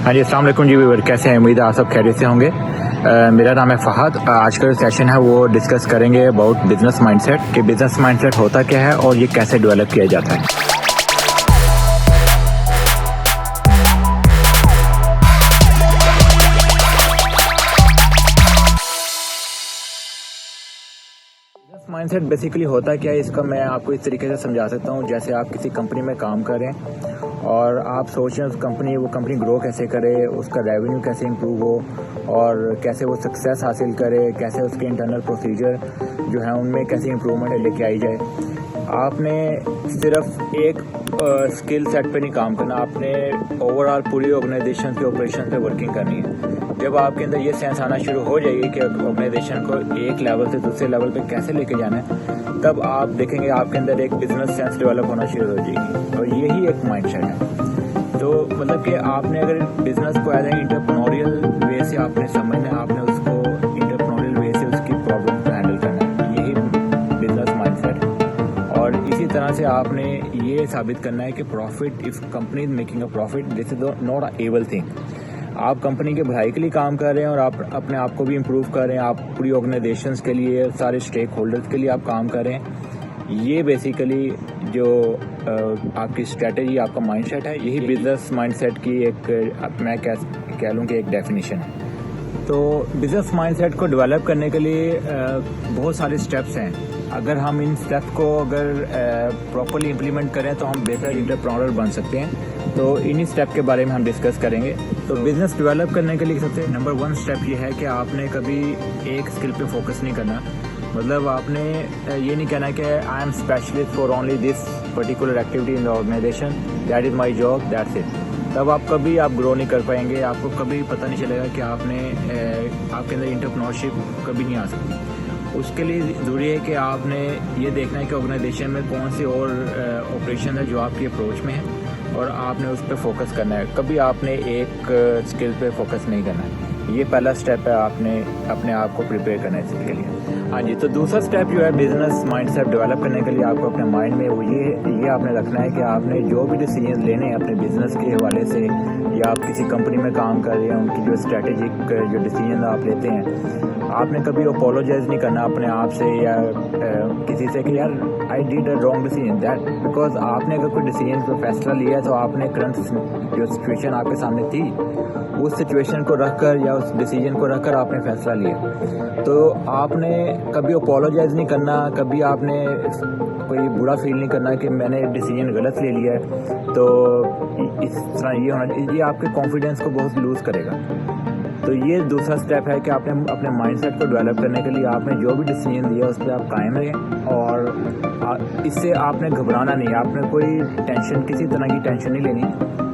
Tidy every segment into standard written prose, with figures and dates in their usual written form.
ہاں جی، السلام علیکم جی ویور، کیسے ہیں؟ امید ہے آپ سب خیریت سے ہوں گے۔ میرا نام ہے فہد۔ آج کا جو سیشن ہے وہ ڈسکس کریں گے اباؤٹ بزنس مائنڈ سیٹ، کہ بزنس مائنڈ سیٹ ہوتا کیا ہے اور یہ کیسے ڈیولپ کیا جاتا ہے۔ بزنس مائنڈ سیٹ بیسیکلی ہوتا کیا ہے، اس کا میں آپ کو اس طریقے سے سمجھا سکتا ہوں۔ جیسے آپ کسی کمپنی میں کام کریں اور آپ سوچیں وہ کمپنی گرو کیسے کرے، اس کا ریونیو کیسے امپروو ہو اور کیسے وہ سکسیس حاصل کرے، کیسے اس کے انٹرنل پروسیجر جو ہیں ان میں کیسے امپرومنٹ لے کے آئی جائے۔ آپ نے صرف ایک اسکل سیٹ پہ نہیں کام کرنا، آپ نے اوور آل پوری آرگنائزیشن کے آپریشن پہ ورکنگ کرنی ہے۔ جب آپ کے اندر یہ سینس آنا شروع ہو جائے گی کہ آرگنائزیشن کو ایک لیول سے دوسرے لیول پہ کیسے لے کے جانا ہے، تب آپ دیکھیں گے آپ کے اندر ایک بزنس سینس ڈیولپ ہونا شروع ہو جائے گی، اور یہی ایک مائنڈ سیٹ ہے۔ تو مطلب کہ آپ نے اگر بزنس کو ایز اے انٹرپرینوریل وے سے آپ نے سمجھنا ہے، آپ نے اس کو انٹرپرینوریل وے سے اس کی پرابلم کو ہینڈل کرنا ہے، یہی بزنس مائنڈ سیٹ ہے۔ اور اسی طرح سے آپ نے یہ ثابت کرنا ہے کہ profit, if company is making a profit, this is not a evil thing. آپ کمپنی کے بھلائی کے لیے کام کر رہے ہیں اور آپ اپنے آپ کو بھی امپروو کر رہے ہیں، آپ پوری آرگنائزیشنس کے لیے، سارے اسٹیک ہولڈرز کے لیے آپ کام کر رہے ہیں۔ یہ بیسیکلی جو آپ کی اسٹریٹجی، آپ کا مائنڈ سیٹ ہے، یہی بزنس مائنڈ سیٹ کی ایک میں کہہ لوں کہ ایک ڈیفینیشن ہے۔ تو بزنس مائنڈ سیٹ کو ڈیولپ کرنے کے لیے بہت سارے اسٹیپس ہیں۔ اگر ہم ان اسٹیپس کو پراپرلی امپلیمنٹ کریں تو ہم بہتر انٹرپرینور بن سکتے ہیں۔ تو انہی اسٹیپ کے بارے میں ہم ڈسکس کریں گے۔ تو بزنس ڈیولپ کرنے کے لیے سب سے نمبر 1 اسٹیپ یہ ہے کہ آپ نے کبھی ایک اسکل پہ فوکس نہیں کرنا۔ مطلب آپ نے یہ نہیں کہنا کہ I am specialist for only this particular activity in the organization, that is my job, that's it. تب آپ کبھی گرو نہیں کر پائیں گے، آپ کو کبھی پتہ نہیں چلے گا کہ آپ کے اندر انٹرپرینورشپ کبھی نہیں آ سکتی۔ اس کے لیے ضروری ہے کہ آپ نے یہ دیکھنا ہے کہ آرگنائزیشن میں کون سے اور آپریشن ہے جو آپ کی اپروچ میں ہے، اور آپ نے اس پہ فوکس کرنا ہے۔ کبھی آپ نے ایک اسکل پہ فوکس نہیں کرنا ہے۔ یہ پہلا اسٹیپ ہے، آپ نے اپنے آپ کو پریپیئر کرنا ہے اس کے لیے۔ ہاں جی، تو دوسرا اسٹیپ جو ہے بزنس مائنڈ سیٹ ڈیولپ کرنے کے لیے آپ کو اپنے مائنڈ میں وہ یہ آپ نے رکھنا ہے کہ آپ نے جو بھی ڈیسیجن لینے ہیں اپنے بزنس کے حوالے سے، یا آپ کسی کمپنی میں کام کر رہے ہیں، ان کی جو اسٹریٹجک جو ڈیسیجن آپ لیتے ہیں، آپ نے کبھی اپولوجائز نہیں کرنا اپنے آپ سے یا کسی سے کہ یار I did a wrong decision, that because آپ نے اگر کوئی ڈیسیجن پہ فیصلہ لیا ہے تو آپ نے کرنٹ جو سچویشن آپ کے سامنے تھی اس سچویشن کو رکھ کر یا اس ڈیسیجن کو رکھ کر آپ نے فیصلہ لیا۔ تو آپ نے کبھی اپولوجائز نہیں کرنا، کبھی آپ نے کوئی برا فیل نہیں کرنا کہ میں نے ڈیسیجن غلط لے لیا ہے۔ تو اس طرح یہ ہونا، یہ آپ کے کانفیڈینس کو بہت لوز کرے گا۔ تو یہ دوسرا اسٹیپ ہے کہ آپ نے اپنے مائنڈ سیٹ کو ڈیولپ کرنے کے لیے آپ نے جو بھی ڈیسیجن لیا اس پہ آپ قائم رہیں، اور اس سے آپ نے گھبرانا نہیں، آپ نے کوئی ٹینشن، کسی طرح کی ٹینشن نہیں لینی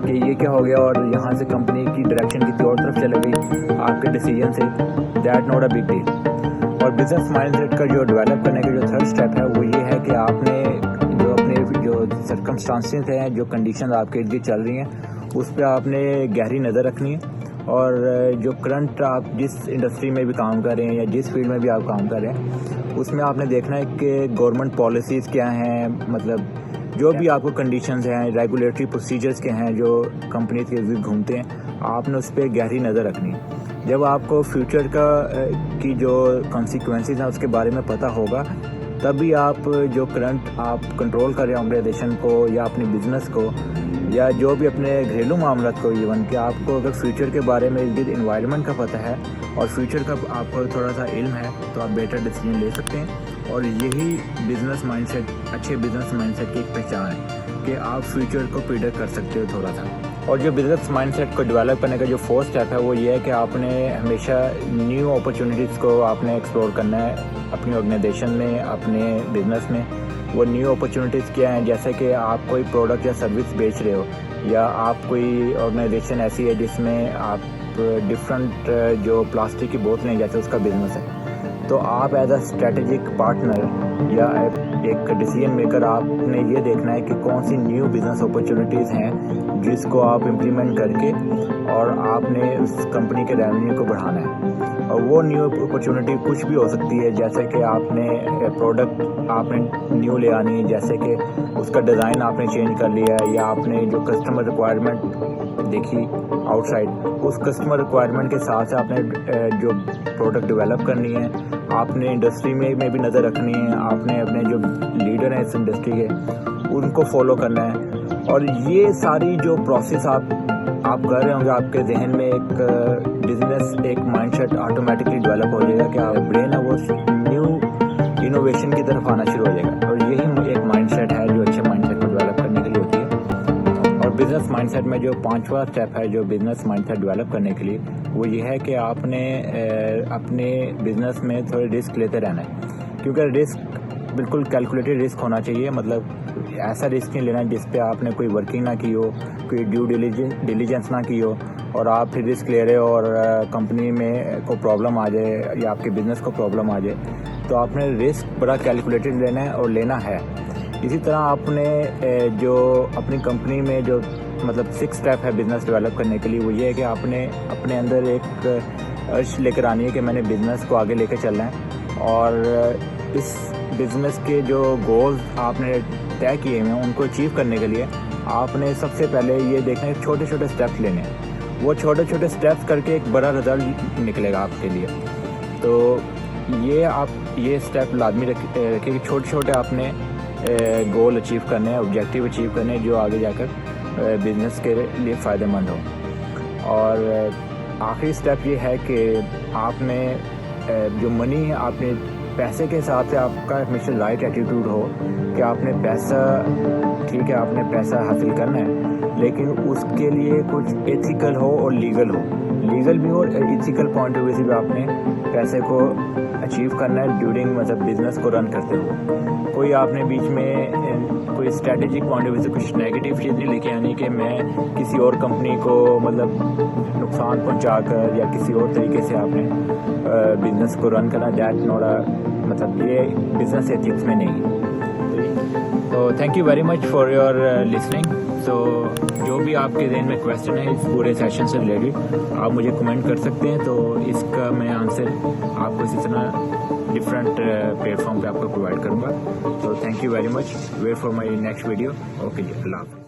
کہ یہ کیا ہو گیا اور یہاں سے کمپنی کی ڈائریکشن کسی اور طرف چلے گئی آپ کے ڈیسیجن سے، that not a big deal. اور بزنس مائنڈ سیٹ کا جو ڈیولپ کرنے کا جو تھرڈ اسٹیپ ہے وہ یہ ہے کہ آپ نے جو سرکمسٹانسز ہیں، جو کنڈیشنز آپ کے ارد گرد چل رہی ہیں، اس پہ آپ نے گہری نظر رکھنی ہے۔ اور جو کرنٹ آپ جس انڈسٹری میں بھی کام کر رہے ہیں یا جس فیلڈ میں بھی آپ کام کر رہے ہیں، اس میں آپ نے دیکھنا ہے کہ گورنمنٹ پالیسیز کیا ہیں، مطلب جو بھی آپ کو کنڈیشنز ہیں، ریگولیٹری پروسیجرز کے ہیں جو کمپنیز کے ارد گھومتے ہیں، آپ نے اس پہ گہری نظر رکھنی ہے۔ جب آپ کو فیوچر کی جو کانسیکوینسز ہیں اس کے بارے میں پتہ ہوگا، تبھی آپ جو کرنٹ آپ کنٹرول کر رہے ہیں آرگنائزیشن کو یا اپنے بزنس کو یا جو بھی اپنے گھریلو معاملات کو، ایون کہ آپ کو اگر فیوچر کے بارے میں ارد گرد انوائرمنٹ کا پتہ ہے اور فیوچر کا آپ کو تھوڑا سا علم ہے، تو آپ بیٹر ڈیسیجن لے سکتے ہیں۔ اور یہی بزنس مائنڈ سیٹ، اچھے بزنس مائنڈ سیٹ کی ایک پہچان ہے کہ آپ فیوچر کو پریڈکٹ کر سکتے ہو تھوڑا سا۔ اور جو بزنس مائنڈ سیٹ کو ڈیولپ کرنے کا جو فورتھ اسٹیپ ہے وہ یہ ہے کہ آپ نے ہمیشہ نیو اپرچونیٹیز کو آپ نے ایکسپلور کرنا ہے اپنی آرگنائزیشن میں، اپنے بزنس میں۔ وہ نیو اپرچونیٹیز کیا ہیں؟ جیسے کہ آپ کوئی پروڈکٹ یا سروس بیچ رہے ہو، یا آپ کوئی آرگنائزیشن ایسی ہے جس میں آپ ڈفرنٹ جو پلاسٹک کی بوتلیں جیسے اس کا بزنس ہے، تو آپ ایز اے اسٹریٹجک پارٹنر یا ایک ڈیسیجن میکر، آپ نے یہ دیکھنا ہے کہ کون سی نیو بزنس اپرچونیٹیز ہیں جس کو آپ امپلیمنٹ کر کے اور آپ نے اس کمپنی کے ریونیو کو بڑھانا ہے. اور وہ نیو اپرچونٹی کچھ بھی ہو سکتی ہے, جیسے کہ آپ نے پروڈکٹ آپ نے نیو لے آنی ہے, جیسے کہ اس کا ڈیزائن آپ نے چینج کر لیا ہے, یا آپ نے جو کسٹمر ریکوائرمنٹ دیکھی آؤٹ سائڈ, اس کسٹمر ریکوائرمنٹ کے ساتھ آپ نے جو پروڈکٹ ڈیولپ کرنی ہے, آپ نے انڈسٹری میں بھی نظر رکھنی ہے, آپ نے اپنے جو لیڈر ہیں اس انڈسٹری کے ان کو فالو کرنا ہے. اور یہ ساری جو پروسیس آپ کر رہے ہوں گے, آپ کے ذہن میں ایک بزنس ایک مائنڈ سیٹ آٹومیٹکلی ڈیولپ ہو جائے گا کہ آپ برین ہے وہ نیو انوویشن کی طرف آنا شروع ہو جائے گا. اور یہی ایک مائنڈ سیٹ ہے جو اچھے مائنڈ سیٹ کو ڈیولپ کرنے کے لیے ہوتی ہے. اور بزنس مائنڈ سیٹ میں جو 5واں اسٹیپ ہے جو بزنس مائنڈ سیٹ ڈیولپ کرنے کے لیے, وہ یہ ہے کہ آپ نے اپنے بزنس میں تھوڑے رسک لیتے رہنا ہے. کیونکہ رسک بالکل کیلکولیٹڈ رسک ہونا چاہیے, مطلب ایسا رسک نہیں لینا جس پہ آپ نے کوئی ورکنگ نہ کی ہو, کوئی ڈیو ڈیلیجنس نہ کی ہو, اور آپ پھر رسک لے رہے ہو اور کمپنی میں کو پرابلم آ جائے یا آپ کے بزنس کو پرابلم آ جائے. تو آپ نے رسک بڑا کیلکولیٹڈ لینا ہے اور لینا ہے. اسی طرح آپ نے جو اپنی کمپنی میں جو مطلب 6 اسٹیپ ہے بزنس ڈیولپ کرنے کے لیے, وہ یہ ہے کہ آپ نے اپنے اندر ایک ارج لے کر آنی ہے کہ میں نے بزنس کو آگے لے کے چلنا ہے, اور اس بزنس کے جو گولز آپ نے طے کیے ہیں ان کو اچیو کرنے کے لیے آپ نے سب سے پہلے یہ دیکھنا ہے چھوٹے چھوٹے اسٹیپس لینے ہیں. وہ چھوٹے چھوٹے اسٹیپس کر کے ایک بڑا رزلٹ نکلے گا آپ کے لیے. تو یہ آپ یہ اسٹیپ لازمی رکھیں کہ چھوٹے چھوٹے آپ نے گول اچیو کرنے ہیں, آبجیکٹیو اچیو کرنے ہیں جو آگے جا کر بزنس کے لیے فائدہ مند ہو. اور آخری اسٹیپ یہ ہے کہ آپ نے جو منی ہے, آپ نے پیسے کے حساب سے آپ کا ہمیشہ رائٹ ایٹیٹیوڈ ہو کہ آپ نے پیسہ, ٹھیک ہے آپ نے پیسہ حاصل کرنا ہے, لیکن اس کے لیے کچھ ایتھیکل ہو اور لیگل ہو. لیگل بھی ہو اور ایتھیکل پوائنٹ آف ویو سے بھی آپ نے پیسے کو اچیو کرنا ہے ڈیورنگ مطلب بزنس کو رن کرتے ہوئے. کوئی آپ نے بیچ میں کوئی اسٹریٹجک پوائنٹ آف ویو سے کچھ نیگیٹو چیز نہیں لے کے آنی کہ میں کسی اور کمپنی کو مطلب نقصان پہنچا کر یا کسی اور طریقے سے آپ نے بزنس کو رن کرنا. دیٹ نوڑا مطلب یہ بزنس ایتھکس میں نہیں. تو thank you very much for your listening. So جو بھی آپ کے ذہن میں کویسچن ہے اس پورے سیشن سے ریلیٹڈ آپ مجھے کمنٹ کر سکتے ہیں, تو اس کا میں آنسر آپ کو اسی طرح ڈفرینٹ پلیٹ فارم پہ آپ کو پرووائڈ کروں گا. تو thank you very much. Wait for my next video. Okay جی, اللہ حافظ.